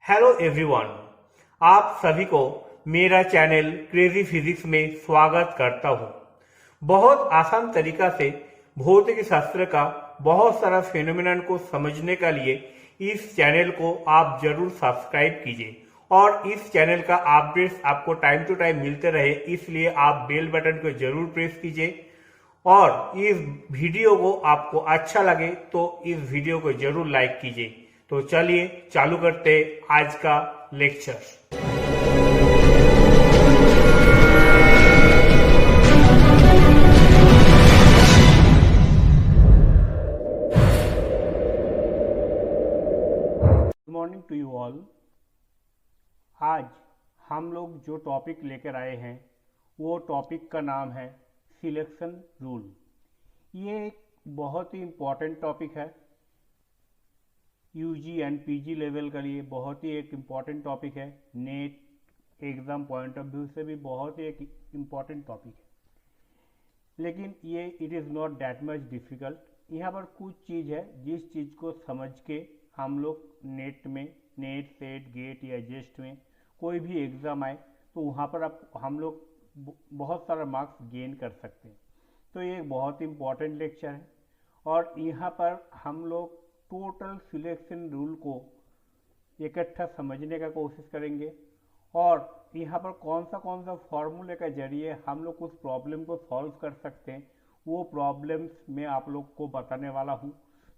Hello everyone, आप सभी को मेरा चैनल क्रेजी फिजिक्स में स्वागत करता हूं। बहुत आसान तरीका से भौतिक शास्त्र का बहुत सारा फेनोमेनन को समझने के लिए इस चैनल को आप जरूर सब्सक्राइब कीजिए और इस चैनल का अपडेट्स आपको टाइम टू टाइम मिलते रहे, इसलिए आप बेल बटन को जरूर प्रेस कीजिए। और इस वीडियो को आपको अच्छा लगे तो इस वीडियो को जरूर लाइक कीजिए। तो चलिए चालू करते आज का lecture. Good morning to you all. आज हम लोग जो टॉपिक लेकर आए हैं वो टॉपिक का नाम है सिलेक्शन रूल। ये एक बहुत ही इम्पॉर्टेंट टॉपिक है, यूजी एंड पीजी लेवल के लिए बहुत ही एक इम्पॉर्टेंट टॉपिक है। Net exam point of view से भी बहुत ही एक इम्पॉर्टेंट टॉपिक है, लेकिन ये it is not that much difficult. यहाँ पर कुछ चीज़ है जिस चीज़ को समझ के हम लोग नेट सेट गेट या जेस्ट में कोई भी एग्ज़ाम आए तो वहाँ पर हम लोग बहुत सारा मार्क्स गेन कर सकते हैं। तो ये एक बहुत ही इम्पॉर्टेंट लेक्चर है और यहाँ पर हम लोग टोटल सिलेक्शन रूल को इकट्ठा समझने का कोशिश करेंगे और यहाँ पर कौन सा फॉर्मूले के जरिए हम लोग उस प्रॉब्लम को सॉल्व कर सकते हैं वो प्रॉब्लम्स मैं आप लोग को बताने वाला हूँ।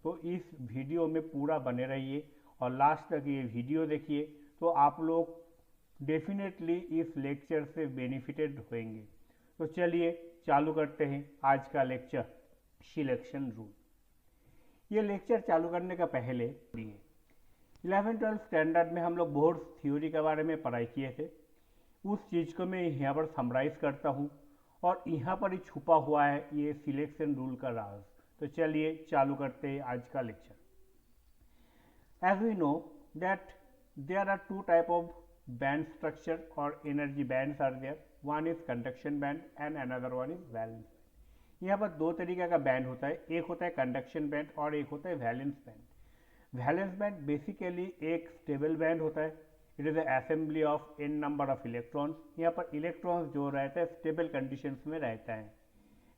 तो इस वीडियो में पूरा बने रहिए और लास्ट तक ये वीडियो देखिए तो आप लोग डेफिनेटली इस लेक्चर से बेनिफिटेड होंगे। तो चलिए चालू करते हैं आज का लेक्चर सिलेक्शन रूल। ये लेक्चर चालू करने का पहले 11-12 स्टैंडर्ड में हम लोग बोर्ड थ्योरी के बारे में पढ़ाई किए थे, उस चीज़ को मैं यहाँ पर समराइज करता हूँ और यहाँ पर ही छुपा हुआ है ये सिलेक्शन रूल का राज। तो चलिए चालू करते हैं आज का lecture. As we know that there are two type of band structure और energy bands are there. One is conduction band and another one is valence. यहाँ पर दो तरीके का बैंड होता है, एक होता है कंडक्शन बैंड और एक होता है valence band. Valence band basically एक स्टेबल बैंड होता है। It is assembly of an number of electrons. यहाँ पर इलेक्ट्रॉन्स जो रहता है स्टेबल कंडीशंस में रहता है।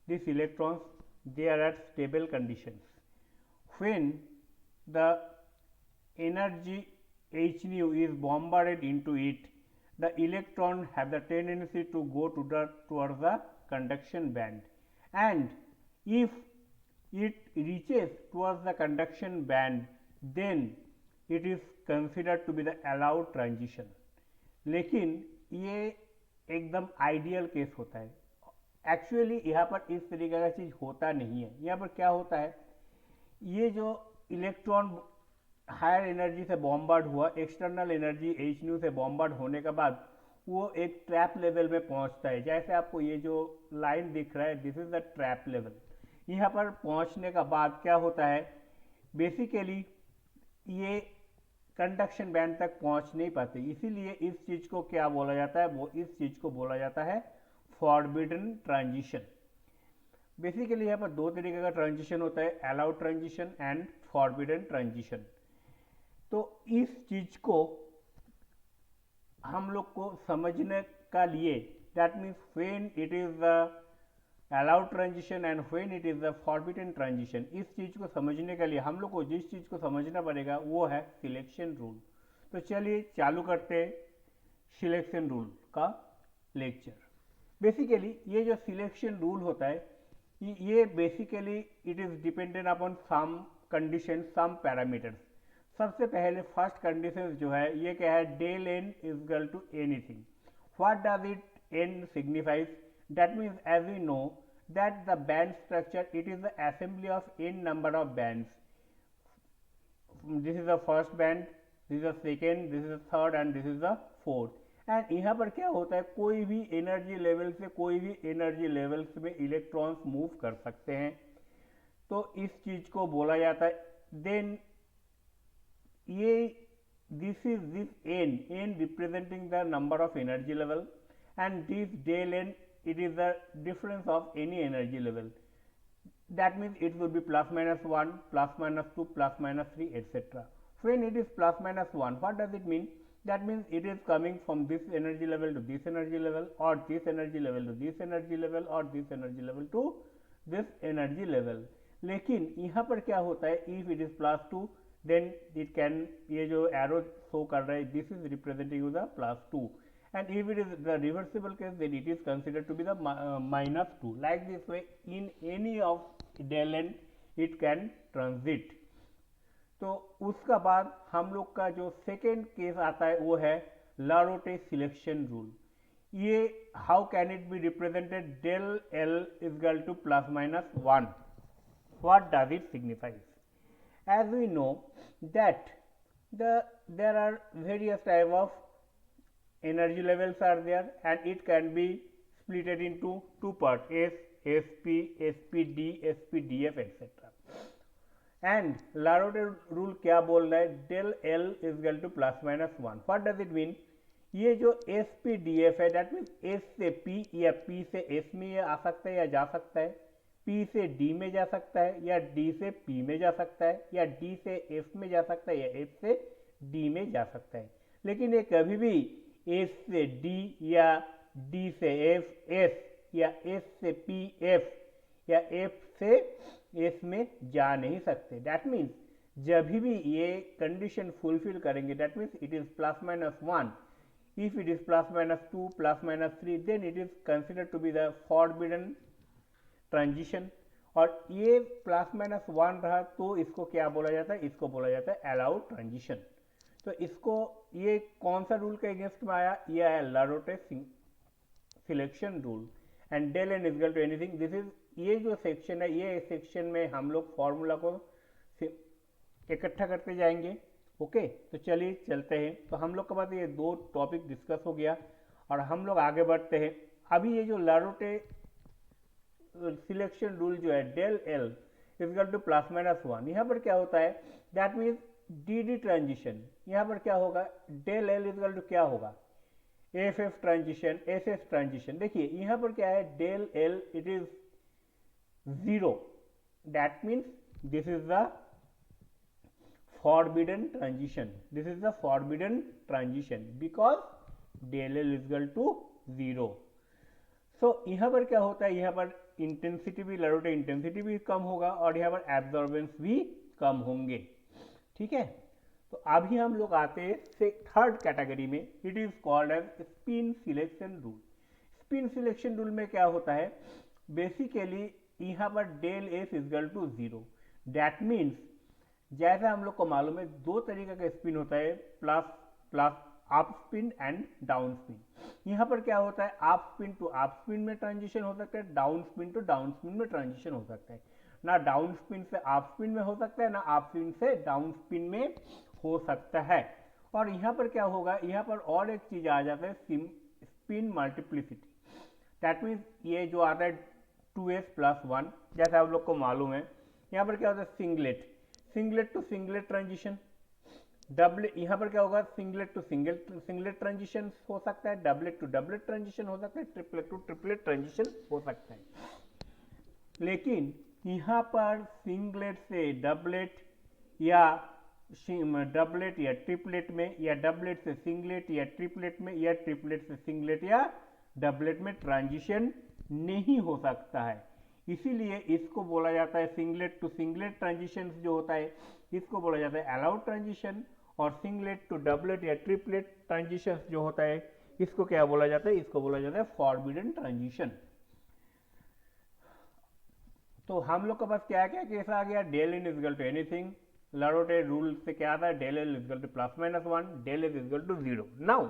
This electrons they are at stable conditions. When the energy h nu is bombarded into it, the electron have the tendency to go towards the conduction band, and if it reaches towards the conduction band then it is considered to be the allowed transition। लेकिन ये एकदम ideal case होता है। Actually यहाँ पर इस तरीके का चीज़ होता नहीं है। यहाँ पर क्या होता है, ये जो इलेक्ट्रॉन हायर एनर्जी से बॉम्बार्ड हुआ, एक्सटर्नल एनर्जी एच न्यू से बॉम्बार्ड होने के बाद वो एक ट्रैप लेवल में पहुंचता है। जैसे आपको ये जो लाइन दिख रहा है, this is the trap level. यहाँ पर पहुंचने का बाद क्या होता है, बेसिकली ये कंडक्शन बैंड तक पहुंच नहीं पाते, इसीलिए इस चीज़ को क्या बोला जाता है, वो इस चीज़ को बोला जाता है फॉरबिडन ट्रांजिशन। बेसिकली यहाँ पर दो तरीके का ट्रांजिशन होता है, allowed transition and forbidden transition. तो इस चीज को हम लोग को समझने का लिए, that means when it is the allowed transition and when it is the forbidden transition, इस चीज को समझने के लिए हम लोग को जिस चीज को समझना पड़ेगा वो है सिलेक्शन रूल। तो चलिए चालू करते हैं सिलेक्शन रूल का लेक्चर। बेसिकली ये जो सिलेक्शन रूल होता है ये basically it is dependent upon some condition, some parameters. सबसे पहले फर्स्ट कंडीशन जो है ये क्या है, del n is equal to anything. What does it n signifies, that means as we know that the band structure it is the assembly of an number of bands. This is the first band, this is the second, this is the third and this is the fourth. And यहाँ पर क्या होता है, कोई भी energy level से कोई भी एनर्जी लेवल्स में इलेक्ट्रॉन्स मूव कर सकते हैं। तो इस चीज को बोला जाता है देन ये this n representing the number of energy level and this del n it is the difference of any energy level. That means it will be +-1, +-2, +-3 etc. when it is plus minus 1, what does it mean? That means it is coming from this energy level to this energy level, or this energy level to this energy level, or this energy level to this energy level. लेकिन यहाँ पर क्या होता है, if it is plus 2 then it can, ये जो arrow show कर रहा है, this is representing the plus 2, and if it is the reversible case then it is considered to be the minus 2. Like this way in any of del n it can transit. तो उसका बाद हम लोग का जो second case आता है वो है लारोटे सिलेक्शन रूल. ये how can it be represented? Del L is equal to plus minus 1. What does it signifies? as we know that there are various type of energy levels are there, and it can be splitted into two parts, S, SP, SPD, SPDF etc. and Laporte rule क्या बोल रहा है? Del L is equal to plus minus 1. What does it mean? ये जो SPDF है that means S से P या P से S में ये आ सकता है या जा सकता है, P से D में जा सकता है, या D से P में जा सकता है, या D से F में जा सकता है, या F से D में जा सकता है. लेकिन ये कभी भी S से D या D से F S या S से P F या F से S में जा नहीं सकते. दैट मीन्स जब भी ये कंडीशन फुलफिल करेंगे that means it is plus minus 1. If it is plus minus 2 plus minus 3 then it is considered to be the forbidden transition. और ये प्लस माइनस 1 रहा तो इसको क्या बोला जाता है? इसको बोला जाता है अलाउड ट्रांजिशन. तो इसको ये कौन सा रूल के अगेंस्ट में आया? ये है Laporte selection rule. And del n equal to anything. This is, ये जो सेक्शन है, ये सेक्शन में हम लोग फॉर्मूला को इकट्ठा करते जाएंगे. ओके, तो चलिए चलते हैं. तो हम लोग के पास ये दो टॉपिक डिस्कस हो गया और हम लोग आगे बढ़ते हैं. अभी ये जो लारोटे सिलेक्शन रूल जो है del L equal to plus minus 1, यहाँ पर क्या होता है? That means d d transition. यहाँ पर क्या होगा? डेल एल इक्वल टू क्या होगा? F f transition, s s transition. देखिए यहाँ पर क्या है? Del l it is 0. That means this is the forbidden transition. This is the forbidden transition because del L is equal to 0. So यहाँ पर क्या होता है? यहाँ पर इंटेंसिटी भी, लारोटे इंटेंसिटी भी कम होगा और यहाँ पर एब्जॉर्बेंस भी कम होंगे. ठीक है, तो अभी हम लोग आते हैं थर्ड कैटेगरी में. It is called as spin selection rule. Spin selection rule में क्या होता है? बेसिकली यहाँ पर del s is equal to 0. That means जैसा हम लोग को मालूम है दो तरीके का स्पिन होता है, plus plus up spin and down spin. यहाँ पर क्या होता है? Up spin to up spin में ट्रांजिशन हो सकता है, down spin to down spin में ट्रांजिशन हो सकता है. ना डाउन स्पिन से अप स्पिन में हो सकता है, ना अप स्पिन से डाउन स्पिन में हो सकता है. और यहाँ पर क्या होगा? यहाँ पर और एक चीज आ जाता है, स्पिन मल्टीप्लिसिटी. दैट मीन्स ये जो आता है 2s प्लस 1, जैसा आप लोग को मालूम है. यहाँ पर क्या होता है? Singlet to singlet transition. Doublet, यहाँ पर क्या होगा? सिंगलेट टू सिंगलेट ट्रांजिशन हो सकता है, डबलेट टू डबलेट ट्रांजिशन हो सकता है, ट्रिपलेट टू ट्रिपलेट ट्रांजिशन हो सकता है. लेकिन यहाँ पर सिंगलेट से डबलेट या डबलेट या ट्रिपलेट में, या डबलेट से सिंगलेट या ट्रिपलेट में, या ट्रिपलेट से सिंगलेट या डबलेट में ट्रांजिशन नहीं हो सकता है. इसीलिए इसको बोला जाता है सिंगलेट टू सिंगलेट ट्रांजिशन जो होता है इसको बोला जाता है अलाउड ट्रांजिशन. और सिंगलेट टू डबलेट या ट्रिपलेट ट्रांजिशन जो होता है इसको क्या बोला जाता है? इसको बोला जाता है फॉरबिडन ट्रांजिशन. तो हम लोग के पास क्या क्या केस आ गया? Del n is equal to anything. Laporte rule से क्या आता है? Del L is equal to plus minus 1, del L is equal to 0. Now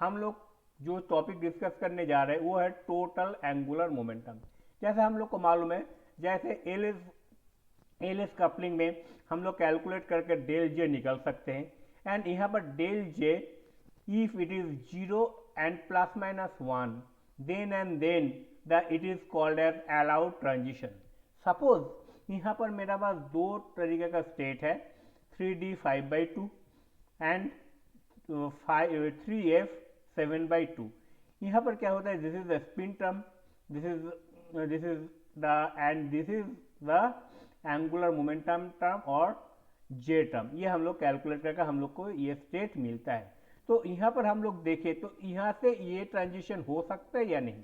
हम लोग जो टॉपिक डिस्कस करने जा रहे हैं वो है टोटल एंगुलर मोमेंटम. जैसे हम लोग को मालूम है, जैसे एल एस कपलिंग में हम लोग कैलकुलेट करके डेल जे निकल सकते हैं. एंड यहाँ पर del j if it is 0 and plus minus 1 then and then the it is called as allowed transition. Suppose यहाँ पर मेरा पास दो तरीके का स्टेट है, 3d 5/2 एंड 3f 7/2. यहाँ पर क्या होता है? This is the spin term, this is the and this is the angular momentum term or J term, ये हम लोग कैलकुलेट करके हम लोग को ये स्टेट मिलता है। तो यहाँ पर हम लोग देखें तो यहाँ से ये ट्रांजिशन हो सकता है या नहीं।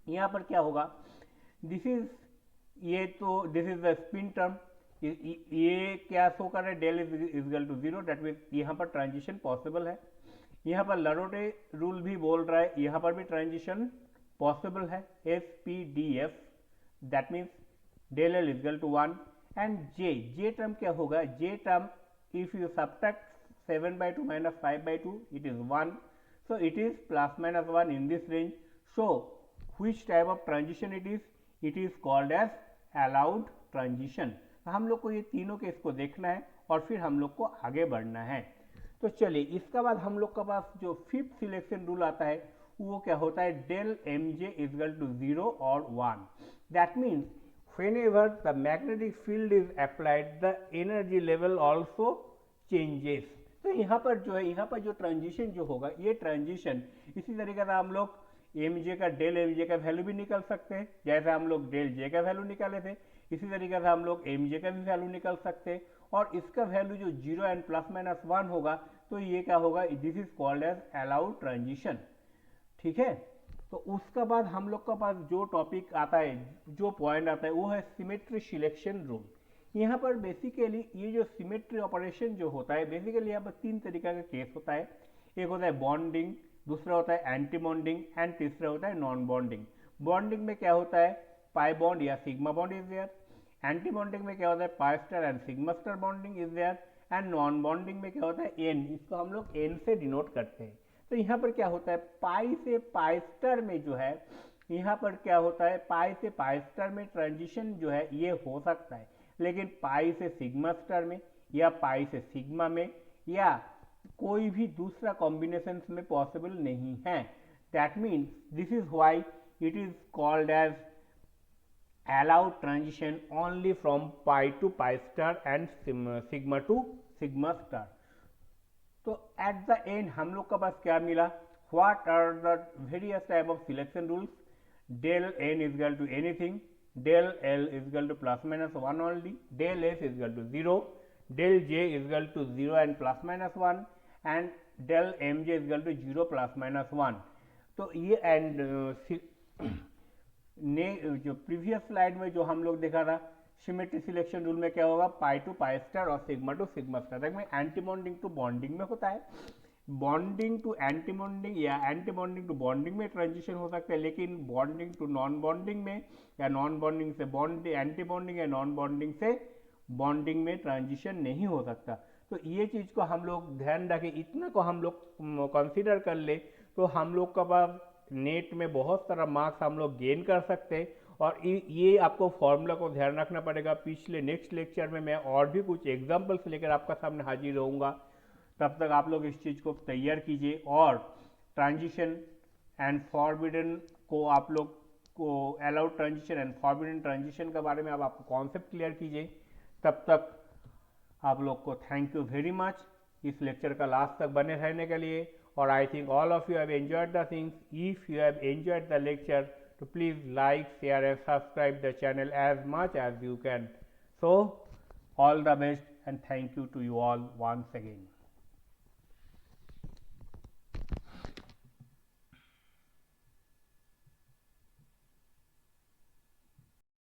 यहाँ पर क्या होगा, दिस इज, ये तो this is the spin term, ये क्या शो कर रहा है, del is equal to 0, that means यहाँ पर ट्रांजिशन पॉसिबल है। यहाँ पर लरोटे रूल भी बोल रहा है यहाँ पर भी ट्रांजिशन पॉसिबल है, SPDF, that means del L equal to 1। And J term क्या होगा, J term if you subtract 7/2 minus 5/2 it is 1, so it is plus minus 1 in this range. So which type of transition it is called as allowed transition। हम लोग को ये तीनों case को देखना है और फिर हम लोग को आगे बढ़ना है। तो चलिए इसका बाद हम लोग के पास जो फिफ्थ सिलेक्शन रूल आता है वो क्या होता है, डेल mj इक्वल टू 0 और 1, that means whenever the magnetic field is applied the energy level also changes। तो यहाँ पर जो है, यहाँ पर जो ट्रांजिशन जो होगा, ये ट्रांजिशन इसी तरीके से हम लोग mj का डेल mj का वैल्यू भी निकल सकते हैं, जैसे हम लोग डेल j का वैल्यू निकाले थे, इसी तरीके से हम लोग mj का भी वैल्यू निकल सकते हैं। और इसका वैल्यू जो 0 एंड प्लस माइनस 1 होगा, तो ये क्या होगा, this is called as allowed transition. ठीक है, तो उसका बाद हम लोग का पास जो टॉपिक आता है, जो पॉइंट आता है, वो है सिमेट्री सिलेक्शन रूल। यहाँ पर बेसिकली ये जो सिमेट्री ऑपरेशन जो होता है, बेसिकली यहाँ पर तीन तरीका का केस होता है। एक होता है बॉन्डिंग, दूसरा होता है एंटी बॉन्डिंग एंड तीसरा होता है नॉन बॉन्डिंग। बॉन्डिंग में क्या होता है, पाई बॉन्ड या sigma bond is there. Anti bonding में क्या होता है, pi star and sigma star bonding is there. And non bonding में क्या होता है, एन, इसको हम लोग एन से डिनोट करते हैं। तो यहाँ पर क्या होता है, पाई से पाई स्टार में जो है, यहाँ पर क्या होता है, पाई से पाई स्टार में ट्रांजिशन जो है ये हो सकता है, लेकिन पाई से सिग्मा स्टार में या पाई से सिग्मा में या कोई भी दूसरा कॉम्बिनेशन में पॉसिबल नहीं है। That means this is why it is called as allowed transition only from pi to pi star and sigma to sigma star। तो एट द एंड हम लोग का पास क्या मिला, what are the various type of selection rules, del n is equal to anything, del l is equal to plus minus 1 only, del s is equal to 0, del j is equal to 0 and plus minus 1 and del m j is equal to 0 plus minus 1। तो ये and ने जो previous slide में जो हम लोग देखा था, सिमेट्री सिलेक्शन रूल में क्या होगा, पाई टू पाई स्टार और सिग्मा टू सिग्मा स्टार, में एंटी बॉन्डिंग टू बॉन्डिंग में होता है। बॉन्डिंग टू एंटी बॉन्डिंग या एंटी बॉन्डिंग टू बॉन्डिंग में ट्रांजिशन हो सकता है, लेकिन बॉन्डिंग टू नॉन बॉन्डिंग में या नॉन बॉन्डिंग से बॉन्ड, एंटी बॉन्डिंग या नॉन बॉन्डिंग से बॉन्डिंग में ट्रांजिशन नहीं हो सकता। तो ये चीज़ को हम लोग ध्यान रखें, इतना को हम लोग कंसिडर कर ले तो हम लोग का पास नेट में बहुत सारा मार्क्स हम लोग गेन कर सकते हैं। और ये आपको फॉर्मूला को ध्यान रखना पड़ेगा। पिछले नेक्स्ट लेक्चर में मैं और भी कुछ एग्जांपल्स लेकर आपका सामने हाजिर रहूँगा। तब तक आप लोग इस चीज़ को तैयार कीजिए और ट्रांजिशन एंड फॉरबिडन को आप लोग को allowed transition and forbidden transition के बारे में आप आपको कॉन्सेप्ट क्लियर कीजिए। तब तक आप लोग को थैंक यू वेरी मच इस लेक्चर का लास्ट तक बने रहने के लिए। और I think all of you have enjoyed the things. If you have enjoyed the lecture, to please like, share and subscribe the channel as much as you can. So all the best and thank you to you all once again.